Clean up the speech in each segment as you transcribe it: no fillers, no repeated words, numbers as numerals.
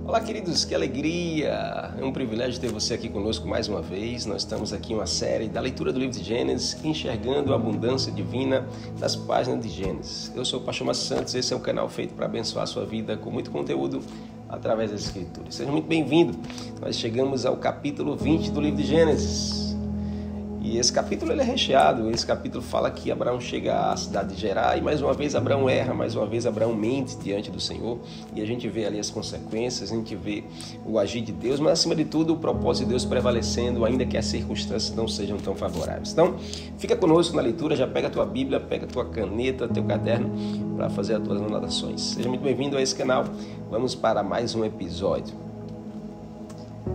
Olá, queridos, que alegria! É um privilégio ter você aqui conosco mais uma vez. Nós estamos aqui em uma série da leitura do livro de Gênesis, enxergando a abundância divina das páginas de Gênesis. Eu sou o Pastor Márcio Santos, esse é um canal feito para abençoar a sua vida com muito conteúdo através das Escrituras. Seja muito bem-vindo. Nós chegamos ao capítulo 20 do livro de Gênesis. E esse capítulo ele é recheado. Esse capítulo fala que Abraão chega à cidade de Gerar e mais uma vez Abraão erra, mais uma vez Abraão mente diante do Senhor. E a gente vê ali as consequências, a gente vê o agir de Deus, mas acima de tudo o propósito de Deus prevalecendo, ainda que as circunstâncias não sejam tão favoráveis. Então, fica conosco na leitura, já pega a tua Bíblia, pega a tua caneta, teu caderno para fazer as tuas anotações. Seja muito bem-vindo a esse canal. Vamos para mais um episódio.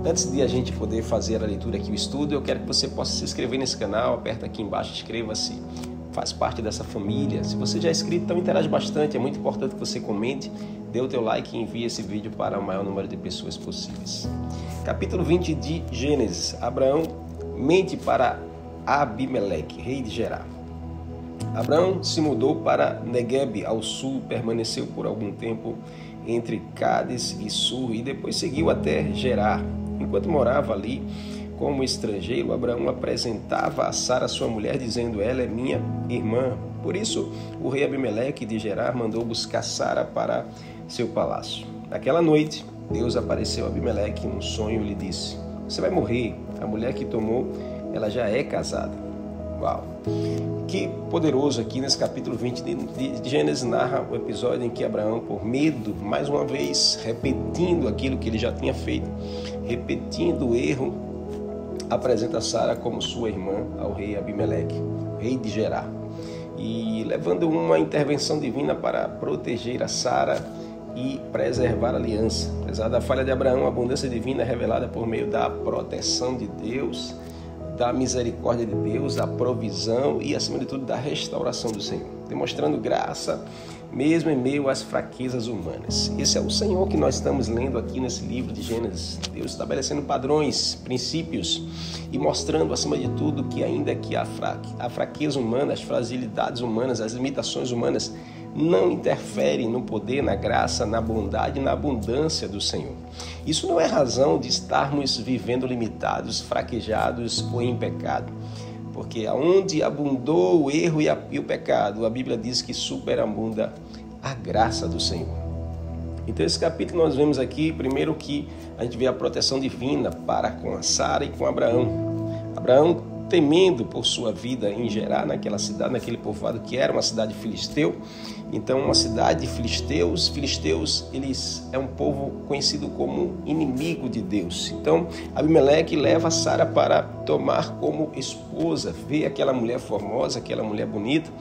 Antes de a gente poder fazer a leitura aqui, o estudo, eu quero que você possa se inscrever nesse canal, aperta aqui embaixo, inscreva-se, faz parte dessa família. Se você já é inscrito, então interage bastante, é muito importante que você comente, dê o teu like e envie esse vídeo para o maior número de pessoas possíveis. Capítulo 20 de Gênesis. Abraão mente para Abimeleque, rei de Gerar. Abraão se mudou para Neguebe, ao sul, permaneceu por algum tempo entre Cádiz e Sur e depois seguiu até Gerar. Enquanto morava ali como estrangeiro, Abraão apresentava a Sara, sua mulher, dizendo: ela é minha irmã. Por isso, o rei Abimeleque de Gerar mandou buscar Sara para seu palácio. Naquela noite, Deus apareceu a Abimeleque num sonho e lhe disse: você vai morrer, a mulher que tomou, ela já é casada. Uau! Que poderoso aqui nesse capítulo 20 de Gênesis narra o episódio em que Abraão, por medo, mais uma vez, repetindo aquilo que ele já tinha feito, repetindo o erro, apresenta Sara como sua irmã ao rei Abimeleque, rei de Gerar, e levando uma intervenção divina para proteger a Sara e preservar a aliança. Apesar da falha de Abraão, a abundância divina é revelada por meio da proteção de Deus, da misericórdia de Deus, da provisão e, acima de tudo, da restauração do Senhor, demonstrando graça mesmo em meio às fraquezas humanas. Esse é o Senhor que nós estamos lendo aqui nesse livro de Gênesis. Deus estabelecendo padrões, princípios e mostrando, acima de tudo, que ainda que a fraqueza humana, as fragilidades humanas, as limitações humanas não interferem no poder, na graça, na bondade e na abundância do Senhor. Isso não é razão de estarmos vivendo limitados, fraquejados ou em pecado. Porque aonde abundou o erro e o pecado, a Bíblia diz que superabunda a graça do Senhor. Então esse capítulo nós vemos aqui, primeiro que a gente vê a proteção divina para com a Sara e com Abraão. Abraão, temendo por sua vida em Gerar, naquela cidade, naquele povoado que era uma cidade filisteu. Então, uma cidade de filisteus, eles é um povo conhecido como inimigo de Deus. Então, Abimeleque leva Sara para tomar como esposa, vê aquela mulher formosa, aquela mulher bonita,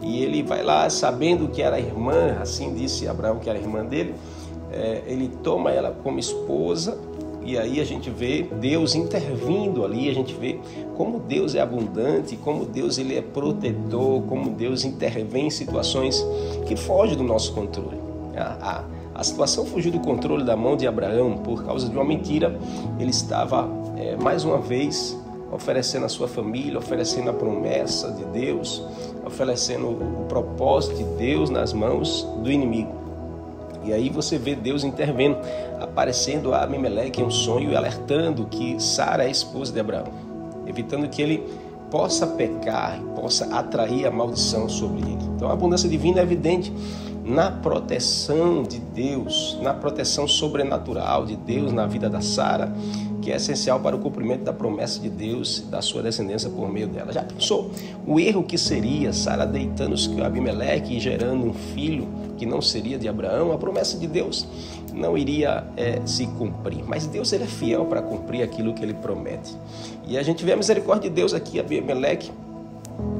e ele vai lá sabendo que era irmã, assim disse Abraão que era irmã dele, ele toma ela como esposa. E aí a gente vê Deus intervindo ali, a gente vê como Deus é abundante, como Deus ele é protetor, como Deus intervém em situações que fogem do nosso controle. A situação fugiu do controle da mão de Abraão por causa de uma mentira. Ele estava, mais uma vez, oferecendo a sua família, oferecendo a promessa de Deus, oferecendo o propósito de Deus nas mãos do inimigo. E aí você vê Deus intervendo, aparecendo a Abimeleque em um sonho e alertando que Sara é a esposa de Abraão, evitando que ele possa pecar, possa atrair a maldição sobre ele. Então a abundância divina é evidente na proteção de Deus, na proteção sobrenatural de Deus na vida da Sara, que é essencial para o cumprimento da promessa de Deus, da sua descendência por meio dela. Já pensou o erro que seria Sara deitando-se com Abimeleque e gerando um filho que não seria de Abraão? A promessa de Deus não iria se cumprir, mas Deus ele é fiel para cumprir aquilo que ele promete. E a gente vê a misericórdia de Deus aqui. Abimeleque,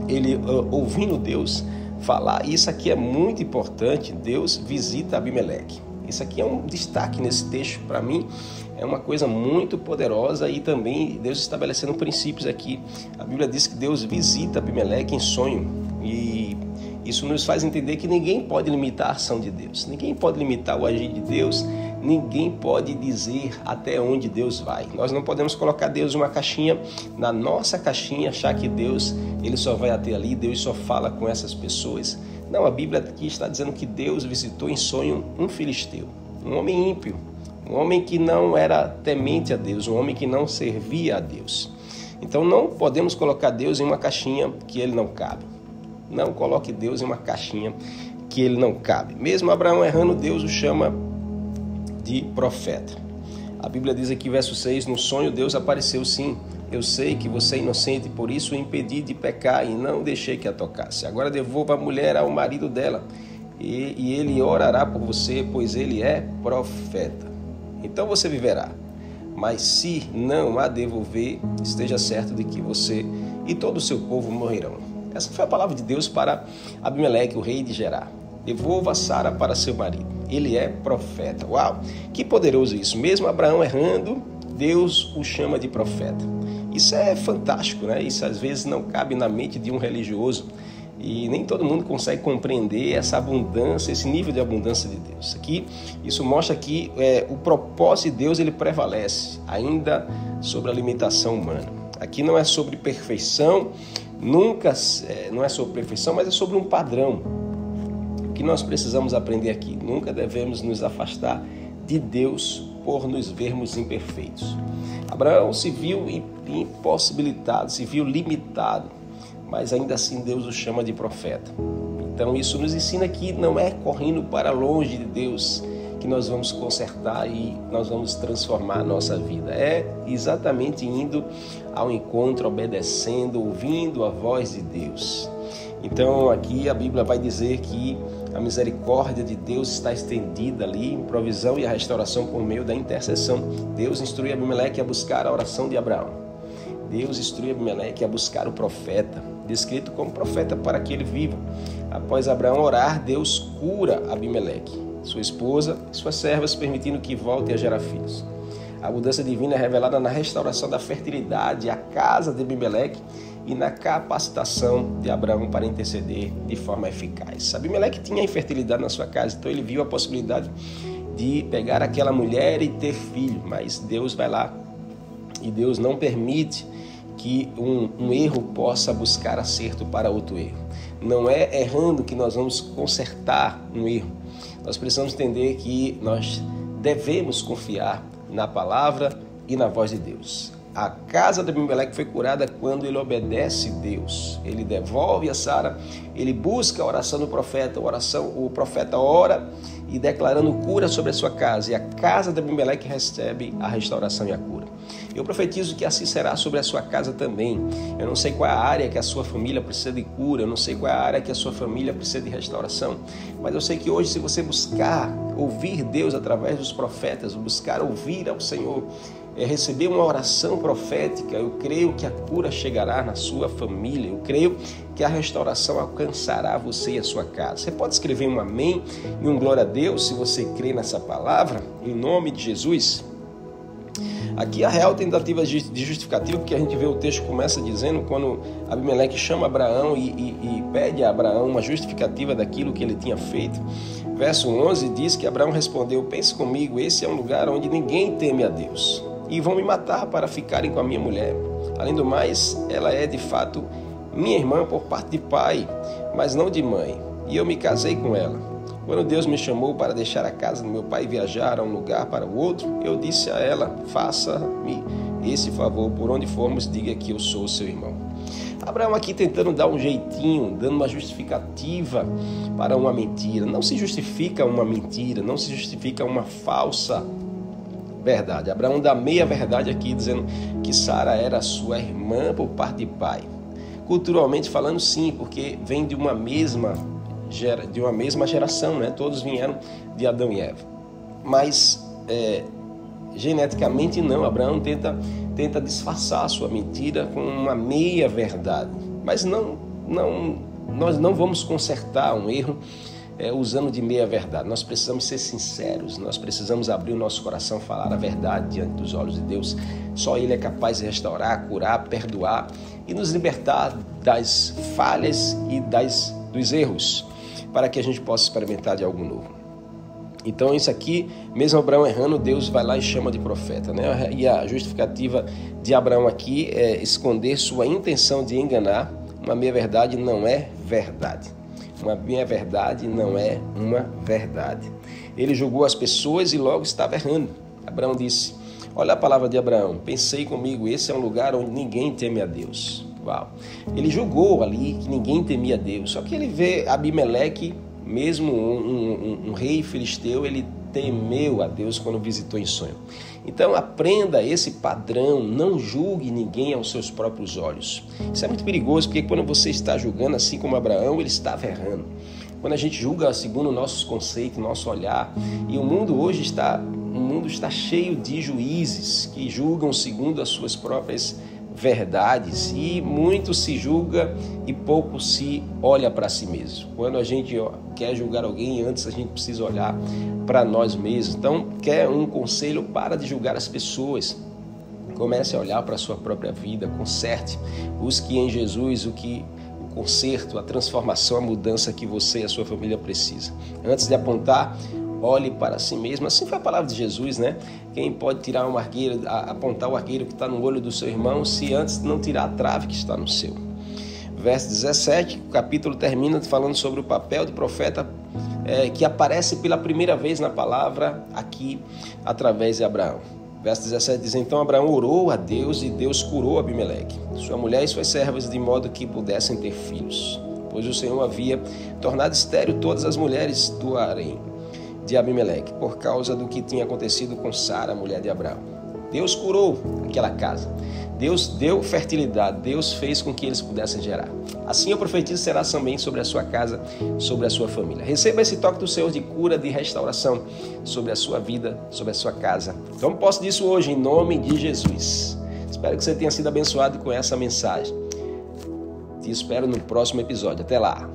ele ouvindo Deus falar, e isso aqui é muito importante, Deus visita Abimeleque. Isso aqui é um destaque nesse texto para mim, é uma coisa muito poderosa e também Deus estabelecendo princípios aqui. A Bíblia diz que Deus visita Abimeleque em sonho e isso nos faz entender que ninguém pode limitar a ação de Deus, ninguém pode limitar o agir de Deus, ninguém pode dizer até onde Deus vai. Nós não podemos colocar Deus em uma caixinha, na nossa caixinha, achar que Deus ele só vai até ali, Deus só fala com essas pessoas. Não, a Bíblia aqui está dizendo que Deus visitou em sonho um filisteu, um homem ímpio, um homem que não era temente a Deus, um homem que não servia a Deus. Então não podemos colocar Deus em uma caixinha que ele não cabe. Não coloque Deus em uma caixinha que ele não cabe. Mesmo Abraão errando, Deus o chama de profeta. A Bíblia diz aqui, verso 6, no sonho Deus apareceu sim. Eu sei que você é inocente, por isso o impedi de pecar e não deixei que a tocasse. Agora devolva a mulher ao marido dela e ele orará por você, pois ele é profeta. Então você viverá. Mas se não a devolver, esteja certo de que você e todo o seu povo morrerão. Essa foi a palavra de Deus para Abimeleque, o rei de Gerar. Devolva Sara para seu marido. Ele é profeta. Uau, que poderoso isso. Mesmo Abraão errando, Deus o chama de profeta. Isso é fantástico, né? Isso às vezes não cabe na mente de um religioso. E nem todo mundo consegue compreender essa abundância, esse nível de abundância de Deus. Aqui, isso mostra que o propósito de Deus ele prevalece, ainda sobre a limitação humana. Aqui não é sobre perfeição, não é sobre perfeição, mas é sobre um padrão. O que nós precisamos aprender aqui? Nunca devemos nos afastar de Deus por nos vermos imperfeitos. Abraão se viu impossibilitado, se viu limitado, mas ainda assim Deus o chama de profeta. Então isso nos ensina que não é correndo para longe de Deus que nós vamos consertar e nós vamos transformar a nossa vida. É exatamente indo ao encontro, obedecendo, ouvindo a voz de Deus. Então aqui a Bíblia vai dizer que a misericórdia de Deus está estendida ali, em provisão e a restauração por meio da intercessão. Deus instrui Abimeleque a buscar a oração de Abraão. Deus instrui Abimeleque a buscar o profeta, descrito como profeta para que ele viva. Após Abraão orar, Deus cura Abimeleque, sua esposa e suas servas, permitindo que volte a gerar filhos. A abundância divina é revelada na restauração da fertilidade à casa de Abimeleque e na capacitação de Abraão para interceder de forma eficaz. Abimeleque tinha infertilidade na sua casa, então ele viu a possibilidade de pegar aquela mulher e ter filho, mas Deus vai lá e Deus não permite que um erro possa buscar acerto para outro erro. Não é errando que nós vamos consertar um erro. Nós precisamos entender que nós devemos confiar na palavra e na voz de Deus. A casa de Abimeleque foi curada quando ele obedece Deus. Ele devolve a Sara, ele busca a oração do profeta, o profeta ora e declarando cura sobre a sua casa. E a casa de Abimeleque recebe a restauração e a cura. Eu profetizo que assim será sobre a sua casa também. Eu não sei qual é a área que a sua família precisa de cura, eu não sei qual é a área que a sua família precisa de restauração, mas eu sei que hoje, se você buscar ouvir Deus através dos profetas, buscar ouvir ao Senhor, receber uma oração profética, eu creio que a cura chegará na sua família, eu creio que a restauração alcançará você e a sua casa. Você pode escrever um amém e um glória a Deus se você crê nessa palavra, em nome de Jesus. Aqui a real tentativa de justificativa, porque a gente vê o texto começa dizendo, quando Abimeleque chama Abraão e pede a Abraão uma justificativa daquilo que ele tinha feito. Verso 11 diz que Abraão respondeu: pense comigo, esse é um lugar onde ninguém teme a Deus, e vão me matar para ficarem com a minha mulher. Além do mais, ela é de fato minha irmã por parte de pai, mas não de mãe, e eu me casei com ela. Quando Deus me chamou para deixar a casa do meu pai e viajar a um lugar para o outro, eu disse a ela: faça-me esse favor, por onde formos, diga que eu sou seu irmão. Abraão aqui tentando dar um jeitinho, dando uma justificativa para uma mentira. Não se justifica uma mentira, não se justifica uma falsa verdade. Abraão dá meia verdade aqui, dizendo que Sara era sua irmã por parte de pai. Culturalmente falando, sim, porque vem de uma mesma geração, né? Todos vieram de Adão e Eva. Mas geneticamente não. Abraão tenta disfarçar a sua mentira com uma meia verdade. Mas nós não vamos consertar um erro usando de meia verdade. Nós precisamos ser sinceros, nós precisamos abrir o nosso coração, falar a verdade diante dos olhos de Deus. Só Ele é capaz de restaurar, curar, perdoar e nos libertar das falhas e dos erros, para que a gente possa experimentar de algo novo. Então isso aqui, mesmo Abraão errando, Deus vai lá e chama de profeta, né? E a justificativa de Abraão aqui é esconder sua intenção de enganar. Uma meia-verdade não é verdade. Uma meia-verdade não é uma verdade. Ele julgou as pessoas e logo estava errando. Abraão disse: olha a palavra de Abraão, pensei comigo, esse é um lugar onde ninguém teme a Deus. Uau. Ele julgou ali que ninguém temia a Deus, só que ele vê Abimeleque, mesmo um rei filisteu, ele temeu a Deus quando visitou em sonho. Então aprenda esse padrão, não julgue ninguém aos seus próprios olhos. Isso é muito perigoso, porque quando você está julgando assim como Abraão, ele estava errando. Quando a gente julga segundo nossos conceitos, nosso olhar, e o mundo hoje está cheio de juízes que julgam segundo as suas próprias verdades, e muito se julga e pouco se olha para si mesmo. Quando a gente quer julgar alguém, antes a gente precisa olhar para nós mesmos. Então, quer um conselho? Para de julgar as pessoas. Comece a olhar para a sua própria vida, conserte, busque em Jesus o conserto, a transformação, a mudança que você e a sua família precisa. Antes de apontar, olhe para si mesmo. Assim foi a palavra de Jesus, né? Quem pode tirar uma argueira, apontar o argueiro que está no olho do seu irmão, se antes não tirar a trave que está no seu? Verso 17, o capítulo termina falando sobre o papel de profeta que aparece pela primeira vez na palavra aqui, através de Abraão. Verso 17 diz: então Abraão orou a Deus e Deus curou Abimeleque, sua mulher e suas servas, de modo que pudessem ter filhos, pois o Senhor havia tornado estéril todas as mulheres do harém de Abimeleque, por causa do que tinha acontecido com Sara, mulher de Abraão. Deus curou aquela casa, Deus deu fertilidade, Deus fez com que eles pudessem gerar. Assim eu profetizo, será também sobre a sua casa, sobre a sua família. Receba esse toque do Senhor de cura, de restauração sobre a sua vida, sobre a sua casa. Tome posse disso hoje, em nome de Jesus. Espero que você tenha sido abençoado com essa mensagem. Te espero no próximo episódio. Até lá!